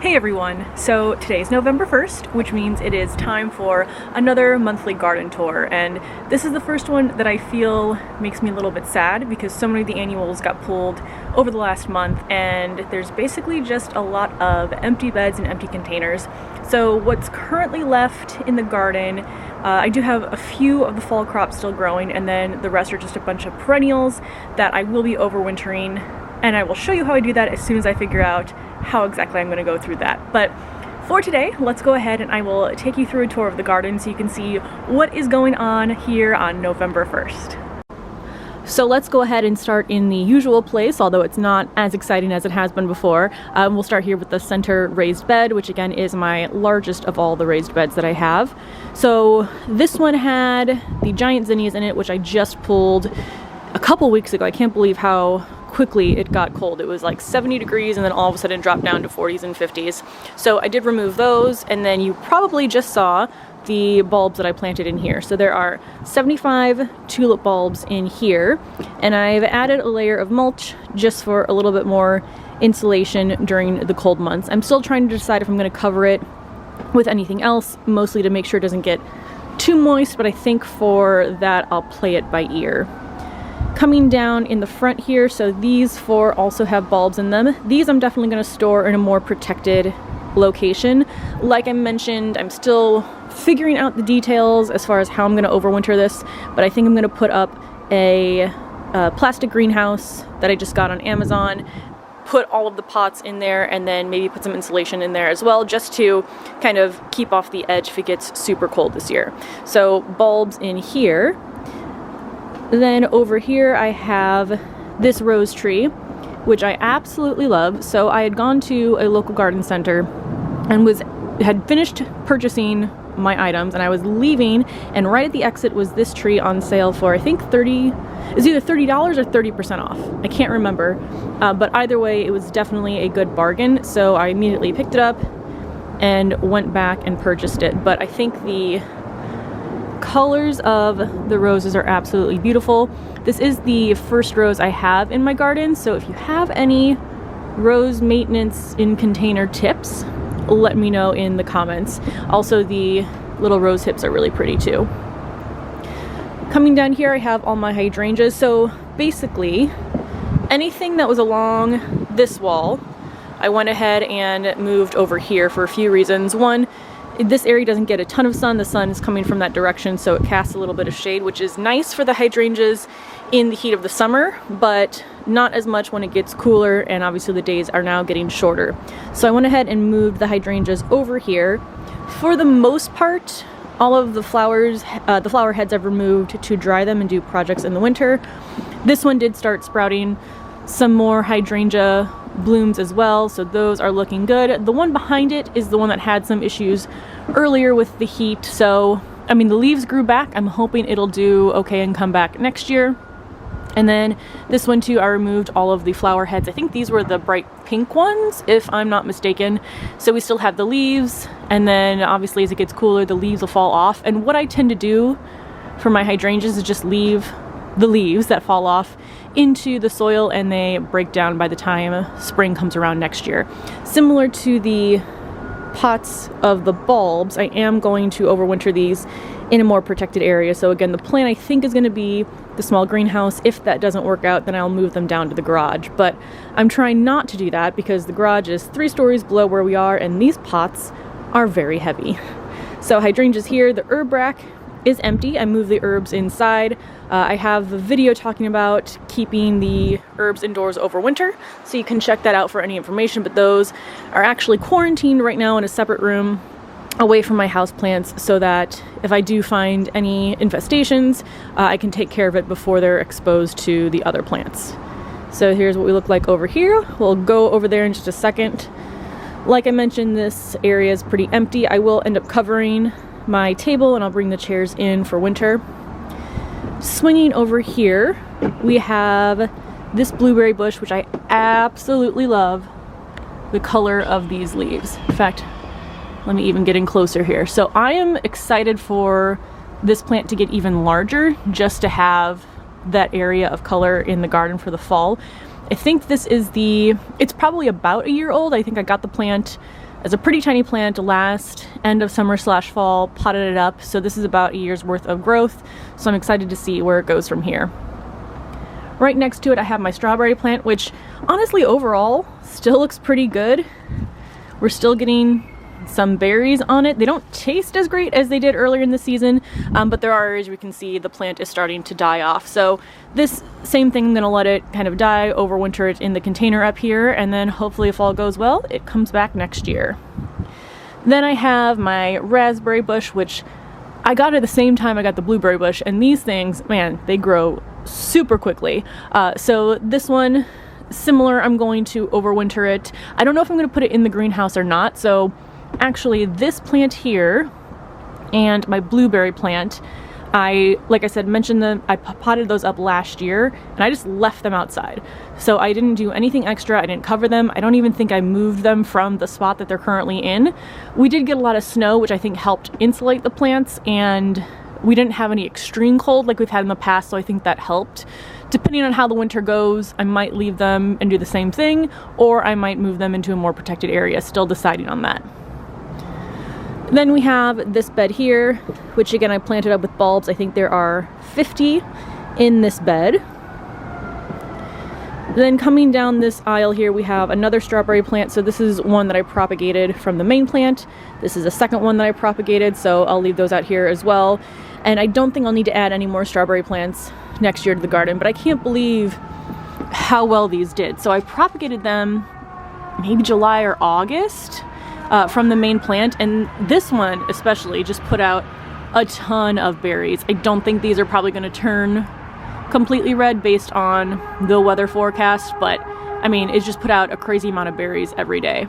Hey everyone! So today's November 1st, which means it is time for another monthly garden tour, and this is the first one that I feel makes me a little bit sad because so many of the annuals got pulled over the last month and there's basically just a lot of empty beds and empty containers. So what's currently left in the garden, I do have a few of the fall crops still growing, and then the rest are just a bunch of perennials that I will be overwintering, and I will show you how I do that as soon as I figure out how exactly I'm going to go through that. But for today, let's go ahead and I will take you through a tour of the garden so you can see what is going on here on November 1st. So let's go ahead and start in the usual place, although it's not as exciting as it has been before. We'll start here with the center raised bed, which again is my largest of all the raised beds that I have. So this one had the giant zinnias in it, which I just pulled a couple weeks ago. I can't believe how quickly it got cold. It was like 70 degrees and then all of a sudden dropped down to 40s and 50s. So I did remove those, and then you probably just saw the bulbs that I planted in here. So there are 75 tulip bulbs in here, and I've added a layer of mulch just for a little bit more insulation during the cold months. I'm still trying to decide if I'm going to cover it with anything else, mostly to make sure it doesn't get too moist, but I think for that I'll play it by ear. Coming down in the front here, so these four also have bulbs in them. These I'm definitely going to store in a more protected location. Like I mentioned, I'm still figuring out the details as far as how I'm going to overwinter this, but I think I'm going to put up a plastic greenhouse that I just got on Amazon, put all of the pots in there, and then maybe put some insulation in there as well, just to kind of keep off the edge if it gets super cold this year. So bulbs in here. Then over here I have this rose tree, which I absolutely love. So I had gone to a local garden center and had finished purchasing my items, and I was leaving, and right at the exit was this tree on sale for I think either $30 or 30% off. I can't remember, but either way it was definitely a good bargain. So I immediately picked it up and went back and purchased it. But I think the colors of the roses are absolutely beautiful. This is the first rose I have in my garden, so if you have any rose maintenance in container tips, let me know in the comments. Also, the little rose hips are really pretty too. Coming down here I have all my hydrangeas. So basically anything that was along this wall I went ahead and moved over here for a few reasons. One, this area doesn't get a ton of sun. The sun is coming from that direction, so it casts a little bit of shade, which is nice for the hydrangeas in the heat of the summer, but not as much when it gets cooler, and obviously the days are now getting shorter. So I went ahead and moved the hydrangeas over here. For the most part, all of the flowers, the flower heads I've removed to dry them and do projects in the winter. This one did start sprouting some more hydrangea blooms as well, so those are looking good. The one behind it is the one that had some issues earlier with the heat, so I mean the leaves grew back. I'm hoping it'll do okay and come back next year. And then this one too, I removed all of the flower heads. I think these were the bright pink ones, if I'm not mistaken. So we still have the leaves, and then obviously as it gets cooler the leaves will fall off. And what I tend to do for my hydrangeas is just leave the leaves that fall off into the soil, and they break down by the time spring comes around next year. Similar to the pots of the bulbs, I am going to overwinter these in a more protected area. So again, the plan I think is going to be the small greenhouse. If that doesn't work out, then I'll move them down to the garage, but I'm trying not to do that because the garage is 3 stories below where we are, and these pots are very heavy. So hydrangeas here. The herb rack is empty. I moved the herbs inside. I have a video talking about keeping the herbs indoors over winter, so you can check that out for any information, but those are actually quarantined right now in a separate room away from my houseplants, so that if I do find any infestations, I can take care of it before they're exposed to the other plants. So here's what we look like over here. We'll go over there in just a second. Like I mentioned, this area is pretty empty. I will end up covering my table, and I'll bring the chairs in for winter. Swinging over here, we have this blueberry bush, which I absolutely love the color of these leaves. In fact, let me even get in closer here. So I am excited for this plant to get even larger, just to have that area of color in the garden for the fall. I think this is it's probably about a year old. I think I got the plant as a pretty tiny plant last end of summer / fall, potted it up. So this is about a year's worth of growth. So I'm excited to see where it goes from here. Right next to it, I have my strawberry plant, which honestly overall still looks pretty good. We're still getting some berries on it. They don't taste as great as they did earlier in the season, but there are areas we can see the plant is starting to die off. So this same thing, I'm gonna let it kind of die, overwinter it in the container up here, and then hopefully if all goes well, it comes back next year. Then I have my raspberry bush, which I got at the same time I got the blueberry bush, and these things, man, they grow super quickly. So this one, similar, I'm going to overwinter it. I don't know if I'm gonna put it in the greenhouse or not, so actually this plant here and my blueberry plant, like I said, I potted those up last year and I just left them outside. So I didn't do anything extra, I didn't cover them, I don't even think I moved them from the spot that they're currently in. We did get a lot of snow, which I think helped insulate the plants, and we didn't have any extreme cold like we've had in the past, so I think that helped. Depending on how the winter goes, I might leave them and do the same thing, or I might move them into a more protected area, still deciding on that. Then we have this bed here, which again I planted up with bulbs. I think there are 50 in this bed. Then coming down this aisle here, we have another strawberry plant. So this is one that I propagated from the main plant. This is a second one that I propagated, so I'll leave those out here as well. And I don't think I'll need to add any more strawberry plants next year to the garden, but I can't believe how well these did. So I propagated them maybe July or August from the main plant, and this one especially just put out a ton of berries. I don't think these are probably going to turn completely red based on the weather forecast, but I mean, it's just put out a crazy amount of berries every day.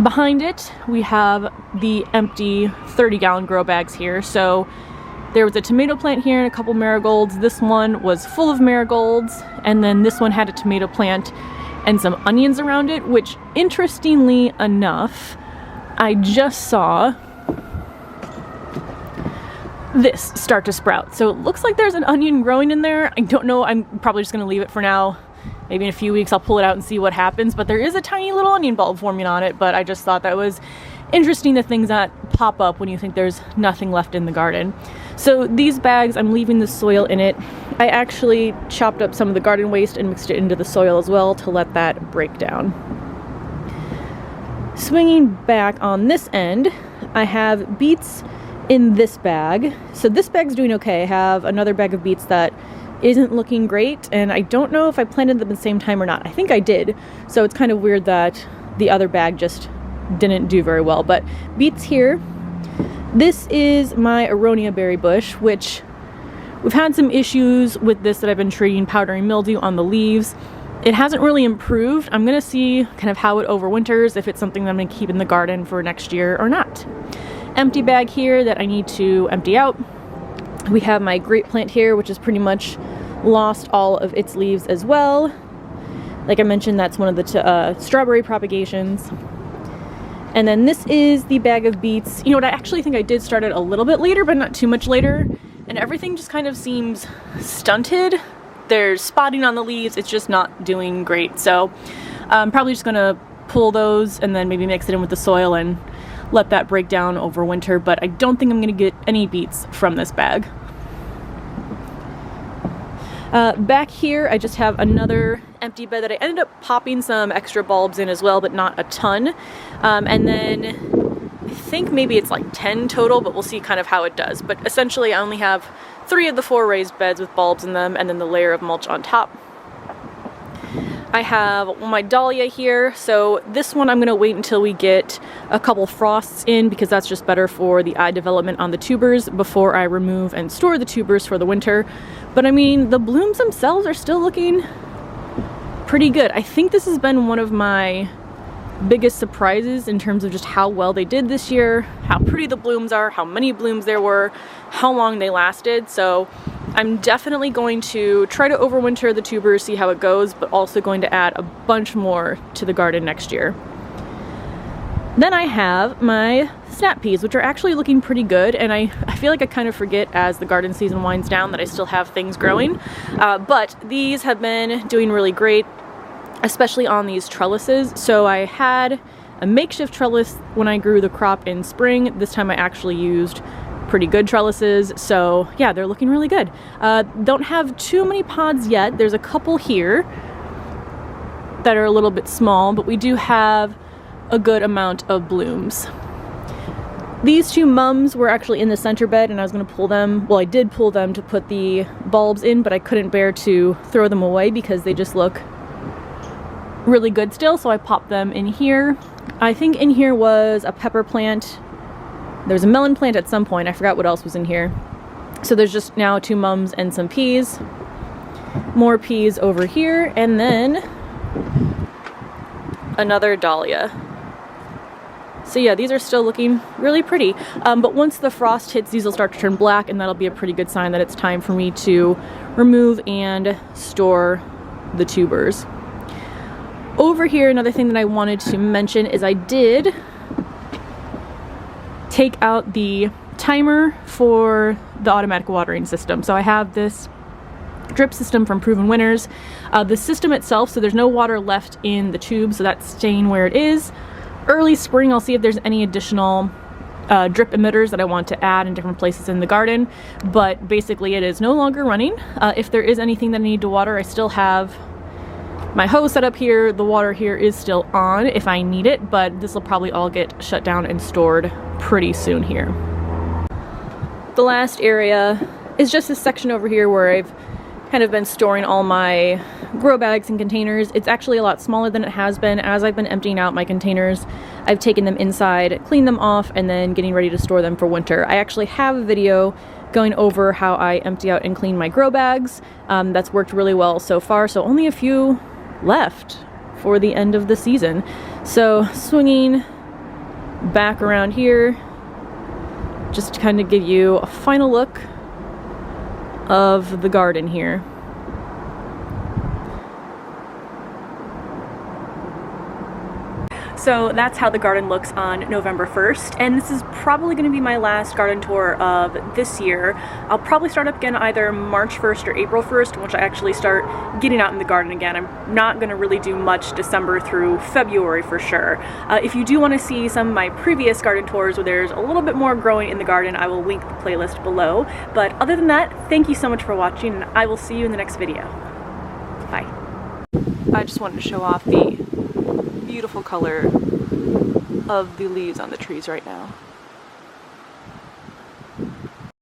Behind it, we have the empty 30-gallon grow bags here. So there was a tomato plant here and a couple marigolds. This one was full of marigolds, and then this one had a tomato plant and some onions around it, which interestingly enough, I just saw this start to sprout. So it looks like there's an onion growing in there. I don't know, I'm probably just gonna leave it for now. Maybe in a few weeks I'll pull it out and see what happens, but there is a tiny little onion bulb forming on it, but I just thought that was interesting, the things that pop up when you think there's nothing left in the garden. So these bags, I'm leaving the soil in it. I actually chopped up some of the garden waste and mixed it into the soil as well to let that break down. Swinging back on this end, I have beets in this bag. So this bag's doing okay. I have another bag of beets that isn't looking great, and I don't know if I planted them at the same time or not. I think I did, so it's kind of weird that the other bag just didn't do very well. But beets here, this is my aronia berry bush, which we've had some issues with this that I've been treating, powdery mildew on the leaves. It hasn't really improved. I'm gonna see kind of how it overwinters, if it's something that I'm gonna keep in the garden for next year or not. Empty bag here that I need to empty out. We have my grape plant here, which has pretty much lost all of its leaves as well. Like I mentioned, that's one of the strawberry propagations. And then this is the bag of beets. You know what, I actually think I did start it a little bit later, but not too much later. And everything just kind of seems stunted. There's spotting on the leaves. It's just not doing great. So I'm probably just gonna pull those and then maybe mix it in with the soil and let that break down over winter, but I don't think I'm gonna get any beets from this bag. Back here, I just have another empty bed that I ended up popping some extra bulbs in as well, but not a ton. And then I think maybe it's like 10 total, but we'll see kind of how it does. But essentially I only have 3 of the 4 raised beds with bulbs in them, and then the layer of mulch on top. I have my Dahlia here, so this one I'm going to wait until we get a couple frosts in, because that's just better for the eye development on the tubers before I remove and store the tubers for the winter. But I mean, the blooms themselves are still looking pretty good. I think this has been one of my biggest surprises in terms of just how well they did this year, how pretty the blooms are, how many blooms there were, how long they lasted. So I'm definitely going to try to overwinter the tubers, see how it goes, but also going to add a bunch more to the garden next year. Then I have my snap peas, which are actually looking pretty good, and I feel like I kind of forget as the garden season winds down that I still have things growing, but these have been doing really great, especially on these trellises. So I had a makeshift trellis when I grew the crop in spring. This time I actually used pretty good trellises, so yeah, they're looking really good. Don't have too many pods yet. There's a couple here that are a little bit small, but we do have a good amount of blooms. These two mums were actually in the center bed, and I was going to pull them. Well, I did pull them to put the bulbs in, but I couldn't bear to throw them away because they just look really good still, so I popped them in here. I think in here was a pepper plant. There was a melon plant at some point. I forgot what else was in here. So there's just now two mums and some peas. More peas over here, and then another dahlia. So yeah, these are still looking really pretty. But once the frost hits, these will start to turn black, and that'll be a pretty good sign that it's time for me to remove and store the tubers. Over here, another thing that I wanted to mention is I did take out the timer for the automatic watering system. So I have this drip system from Proven Winners. The system itself, so there's no water left in the tube, so that's staying where it is. Early spring, I'll see if there's any additional drip emitters that I want to add in different places in the garden, but basically it is no longer running. If there is anything that I need to water, I still have my hose set up here. The water here is still on if I need it, but this will probably all get shut down and stored pretty soon here. The last area is just this section over here where I've kind of been storing all my grow bags and containers. It's actually a lot smaller than it has been. As I've been emptying out my containers, I've taken them inside, cleaned them off, and then getting ready to store them for winter. I actually have a video going over how I empty out and clean my grow bags. That's worked really well so far, so only a few left for the end of the season. So swinging back around here, just to kind of give you a final look of the garden here. So that's how the garden looks on November 1st, and this is probably going to be my last garden tour of this year. I'll probably start up again either March 1st or April 1st, in which I actually start getting out in the garden again. I'm not going to really do much December through February for sure. If you do want to see some of my previous garden tours where there's a little bit more growing in the garden, I will link the playlist below. But other than that, thank you so much for watching, and I will see you in the next video. Bye. I just wanted to show off the beautiful color of the leaves on the trees right now.